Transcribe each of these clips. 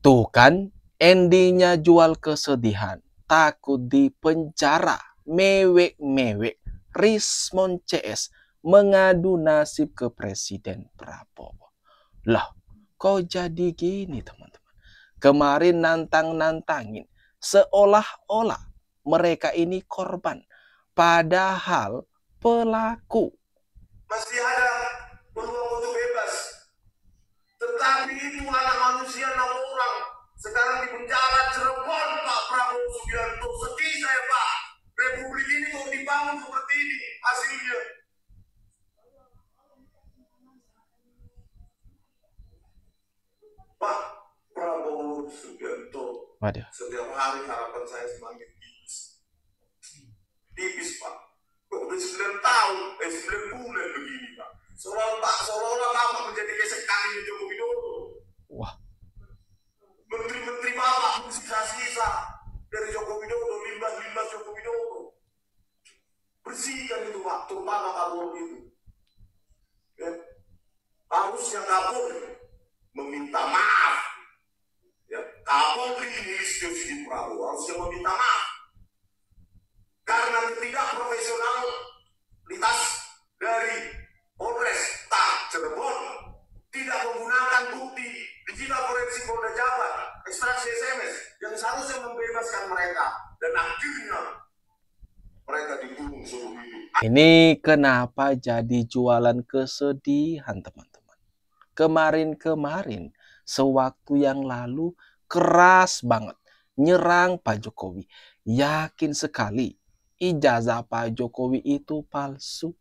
Tuh kan, endingnya jual kesedihan, takut di penjara, mewek-mewek. Rismon CS mengadu nasib ke Presiden Prabowo. Lah, kok jadi gini teman-teman? Kemarin nantang-nantangin, seolah-olah mereka ini korban, padahal pelaku. Masih ada peluang untuk bebas. Tetapi itu anak manusia 6 orang. Sekarang di penjara Cirebon, Pak Prabowo Subianto. Sedih saya, Pak. Republik ini kok dibangun seperti ini hasilnya. Pak Prabowo Subianto. Waduh. Setiap hari harapan saya semakin tipis. Tipis, Pak. Kok udah 9 tahun, 9 bulan begini, Pak. Seolah-olah Bapak menjadi gesek kaki Joko Widodo. Wah. Menteri-menteri Bapak sisa-sisa dari Joko Widodo, limbah-limbah Joko Widodo. Bersihkan itu, Pak, terutama Kapolri itu. Ya. Harusnya Kapolri meminta maaf. Ya. Kapolri Listio Sigit Prabowo harusnya meminta maaf. Karena ketidakprofesionalitas dari Polres Cirebon tidak menggunakan bukti digital forensik Polda Jabar, ekstraksi SMS yang seharusnya membebaskan mereka, dan akhirnya mereka dibunuh seumur hidup. Ini kenapa jadi jualan kesedihan teman-teman? Kemarin-kemarin, sewaktu yang lalu keras banget nyerang Pak Jokowi. Yakin sekali ijazah Pak Jokowi itu palsu.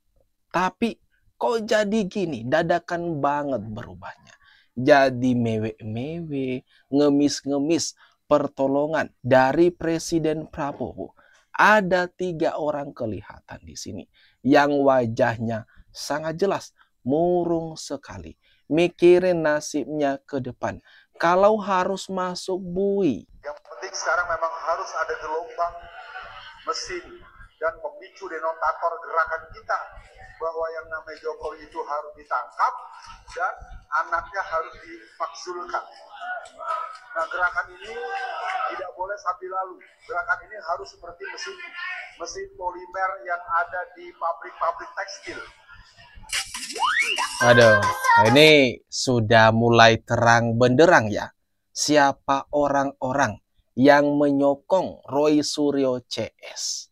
Tapi kok jadi gini, dadakan banget berubahnya. Jadi mewek-mewek, ngemis-ngemis pertolongan dari Presiden Prabowo. Ada 3 orang kelihatan di sini yang wajahnya sangat jelas, murung sekali. Mikirin nasibnya ke depan. Kalau harus masuk bui. Yang penting sekarang memang harus ada gelombang mesin dan pemicu denotator gerakan kita, bahwa yang namanya Jokowi itu harus ditangkap dan anaknya harus dimakzulkan. Nah, gerakan ini tidak boleh sampai lalu. Gerakan ini harus seperti mesin polimer yang ada di pabrik-pabrik tekstil. Aduh, ini sudah mulai terang benderang ya. Siapa orang-orang yang menyokong Roy Suryo CS,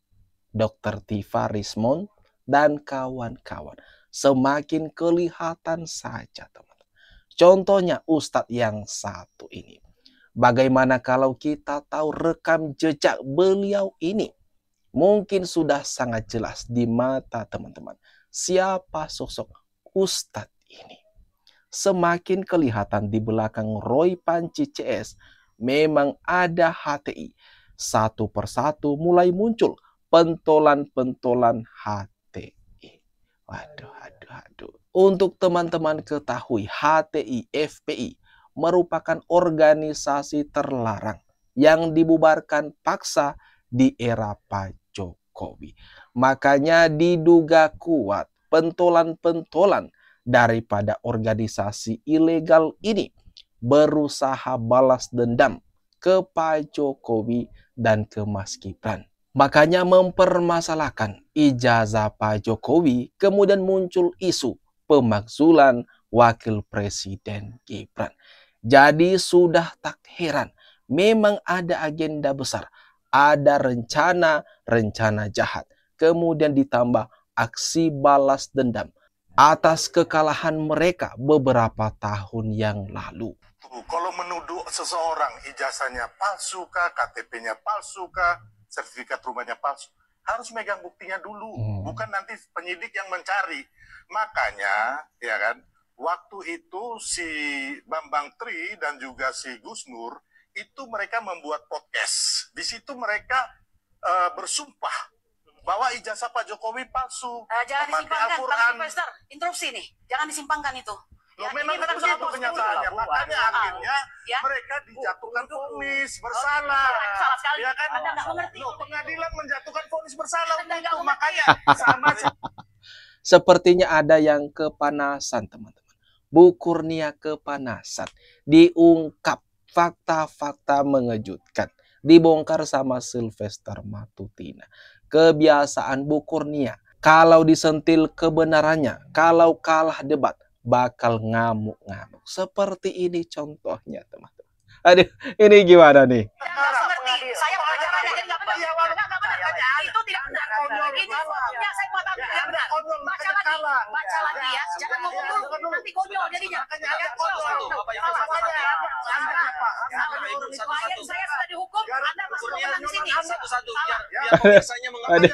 Dr. Tifa Rismon, dan kawan-kawan. Semakin kelihatan saja teman-teman. Contohnya Ustadz yang satu ini. Bagaimana kalau kita tahu rekam jejak beliau ini? Mungkin sudah sangat jelas di mata teman-teman. Siapa sosok Ustadz ini? Semakin kelihatan di belakang Roy Panci CS, memang ada HTI. Satu persatu mulai muncul pentolan-pentolan HTI. Waduh. Untuk teman-teman ketahui, HTI FPI merupakan organisasi terlarang yang dibubarkan paksa di era Pak Jokowi. Makanya diduga kuat pentolan-pentolan daripada organisasi ilegal ini berusaha balas dendam ke Pak Jokowi dan ke Mas Gibran. Makanya mempermasalahkan ijazah Pak Jokowi, kemudian muncul isu pemakzulan Wakil Presiden Gibran. Jadi sudah tak heran, memang ada agenda besar, ada rencana jahat, kemudian ditambah aksi balas dendam atas kekalahan mereka beberapa tahun yang lalu. Kalau menuduh seseorang ijazahnya palsu kah, KTP-nya palsu kah, sertifikat rumahnya palsu, harus megang buktinya dulu, bukan nanti penyidik yang mencari. Makanya, ya kan, waktu itu si Bambang Tri dan juga si Gus Nur itu mereka membuat podcast. Di situ mereka bersumpah bahwa ijazah Pak Jokowi palsu. Jangan disimpangkan, Pak Profesor. Interupsi nih, jangan disimpangkan itu. Loh, memang kan begitu kenyataannya. Makanya akhirnya mereka dijatuhkan vonis bersalah. Salah sekali. Ya kan? Anda nggak mengerti. Loh, pengadilan menjatuhkan vonis bersalah untuk itu. Makanya sama. Sepertinya ada yang kepanasan teman-teman. Bu Kurnia kepanasan. Diungkap fakta-fakta mengejutkan dibongkar sama Sylvester Matutina. Kebiasaan Bu Kurnia, kalau disentil kebenarannya, kalau kalah debat, bakal ngamuk-ngamuk. Seperti ini contohnya, teman-teman. Aduh, ini gimana nih? Saya pengacaranya jadi nggak benar. Itu tidak benar. Ini fakta saya mengatakan tidak benar. Baca lagi ya. Jangan ngomong dulu. Nanti konyol jadinya. Klien saya sudah dihukum. Anda masih menang di sini. Satu-satu biar pemirsanya mengerti.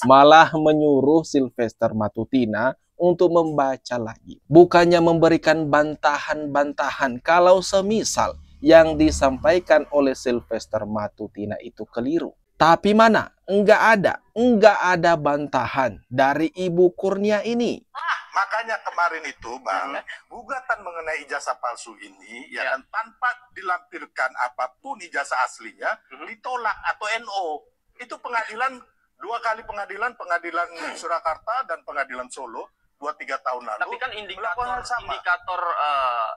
Malah menyuruh Sylvester Matutina untuk membaca lagi. Bukannya memberikan bantahan-bantahan kalau semisal yang disampaikan oleh Sylvester Matutina itu keliru. Tapi mana? Enggak ada bantahan dari Ibu Kurnia ini. Makanya kemarin itu, Bang, gugatan mengenai ijazah palsu ini, ya kan, tanpa dilampirkan apapun ijazah aslinya, ditolak atau NO. Itu pengadilan, 2 kali pengadilan Surakarta dan pengadilan Solo, 2-3 tahun lalu. Tapi kan indikator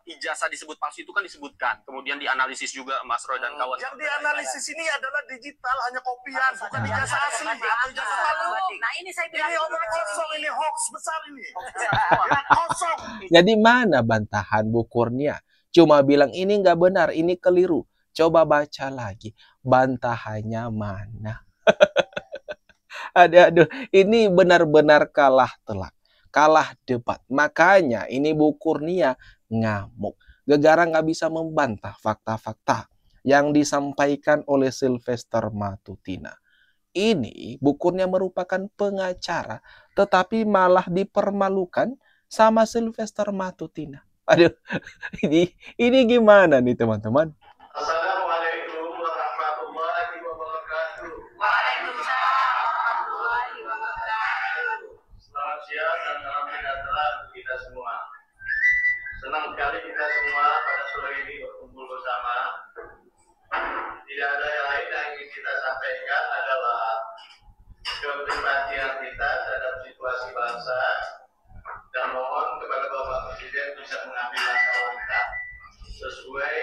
ijazah disebut palsu itu kan disebutkan. Kemudian dianalisis juga Mas Roy dan kawan. Yang dianalisis ini adalah digital, hanya kopian, bukan ijazah asli atau ijazah palsu. Nah ini saya bilang. Ini omong kosong, ini hoax besar ini. Kosong. Jadi mana bantahan Bu Kurnia? Cuma bilang ini nggak benar, ini keliru. Coba baca lagi. Bantahannya mana? Aduh, ini benar-benar kalah telak. Kalah debat. Makanya ini Bu Kurnia ngamuk. Gegara nggak bisa membantah fakta-fakta yang disampaikan oleh Sylvester Matutina. Ini Bu Kurnia merupakan pengacara, tetapi malah dipermalukan sama Sylvester Matutina. Aduh, ini gimana nih teman-teman? Assalamualaikum warahmatullahi wabarakatuh. Selamat siang dan salam sejahtera untuk kita semua. Senang sekali kita semua pada sore ini berkumpul bersama. Tidak ada yang lain yang ingin kita sampaikan adalah keprihatinan kita terhadap situasi bangsa dan mohon kepada Bapak Presiden bisa mengambil langkah-langkah sesuai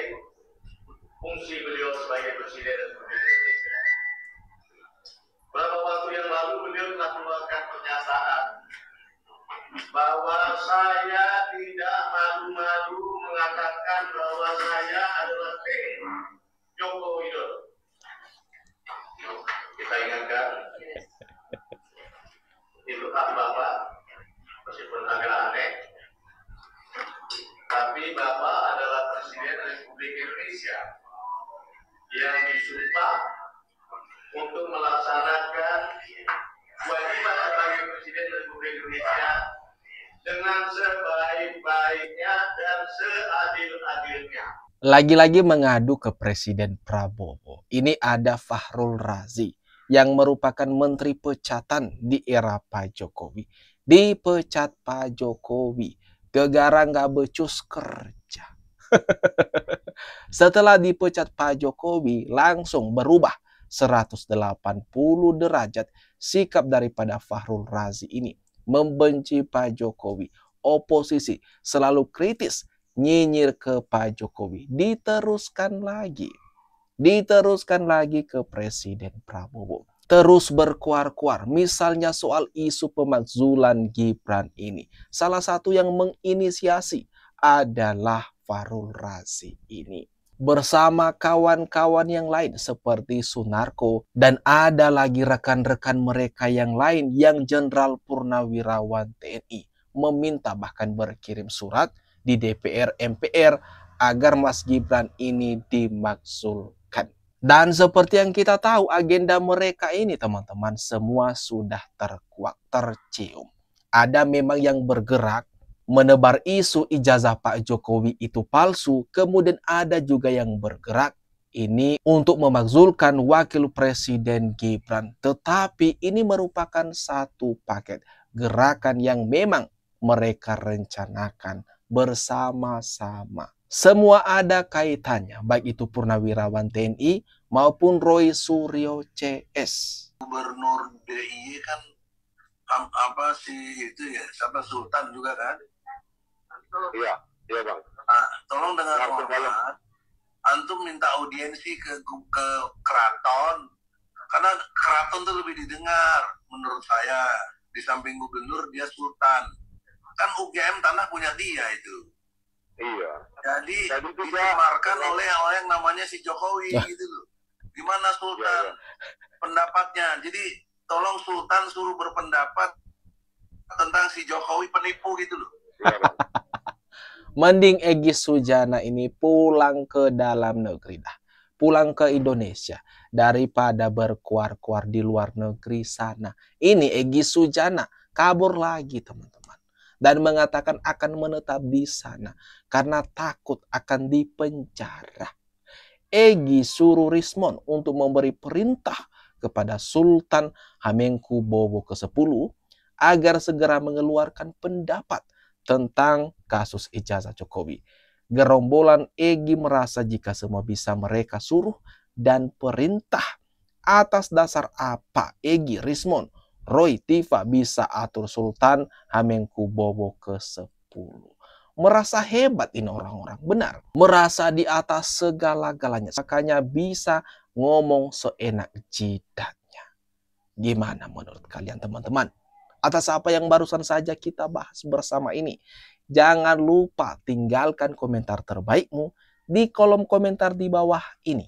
fungsi beliau sebagai Presiden Republik Indonesia. Beberapa waktu yang lalu beliau telah mengeluarkan pernyataan bahwa saya tidak malu-malu mengatakan bahwa saya adalah tim Joko Widodo. Kita ingatkan itu hak Bapak, meskipun agak aneh, tapi Bapak adalah Presiden Republik Indonesia yang disumpah untuk melaksanakan kewajiban sebagai Presiden Republik Indonesia dengan sebaik-baiknya dan seadil-adilnya. Lagi-lagi mengadu ke Presiden Prabowo. Ini ada Fahrul Razi yang merupakan menteri pecatan di era Pak Jokowi. Dipecat Pak Jokowi. Gegara nggak becus kerja. Setelah dipecat Pak Jokowi, langsung berubah 180 derajat sikap daripada Fahrul Razi ini. Membenci Pak Jokowi. Oposisi selalu kritis, nyinyir ke Pak Jokowi. Diteruskan lagi ke Presiden Prabowo. Terus berkuar-kuar, misalnya soal isu pemakzulan Gibran ini. Salah satu yang menginisiasi adalah Fahrul Razi ini. Bersama kawan-kawan yang lain seperti Sunarko dan ada lagi rekan-rekan mereka yang lain yang Jenderal Purnawirawan TNI meminta bahkan berkirim surat di DPR MPR agar Mas Gibran ini dimakzulkan. Dan seperti yang kita tahu agenda mereka ini teman-teman semua sudah terkuak, tercium. Ada memang yang bergerak menebar isu ijazah Pak Jokowi itu palsu, kemudian ada juga yang bergerak ini untuk memakzulkan Wakil Presiden Gibran. Tetapi ini merupakan satu paket gerakan yang memang mereka rencanakan bersama-sama. Semua ada kaitannya, baik itu Purnawirawan TNI maupun Roy Suryo CS. Gubernur DIY kan apa sih itu ya, sama Sultan juga kan? Iya, iya Bang. Tolong dengan hormat, antum minta audiensi ke keraton, karena keraton itu lebih didengar menurut saya. Di samping gubernur dia sultan, kan UGM tanah punya dia itu. Iya. Jadi disemarkan oleh orang yang namanya si Jokowi gitu loh. Gimana sultan pendapatnya? Jadi tolong sultan suruh berpendapat tentang si Jokowi penipu gitu loh. Mending Egy Sujana ini pulang ke dalam negeri dah. Pulang ke Indonesia daripada berkuar-kuar di luar negeri sana. Ini Egy Sujana kabur lagi teman-teman. Dan mengatakan akan menetap di sana karena takut akan dipenjara. Egy suruh Rismon untuk memberi perintah kepada Sultan Hamengkubuwono ke-10 agar segera mengeluarkan pendapat tentang kasus ijazah Jokowi. Gerombolan Egy merasa jika semua bisa mereka suruh dan perintah, atas dasar apa Egy, Rismon, Roy, Tifa bisa atur Sultan Hamengkubuwono ke-10. Merasa hebat ini orang-orang, benar. Merasa di atas segala-galanya, makanya bisa ngomong seenak jidatnya. Gimana menurut kalian teman-teman? Atas apa yang barusan saja kita bahas bersama ini. Jangan lupa tinggalkan komentar terbaikmu di kolom komentar di bawah ini.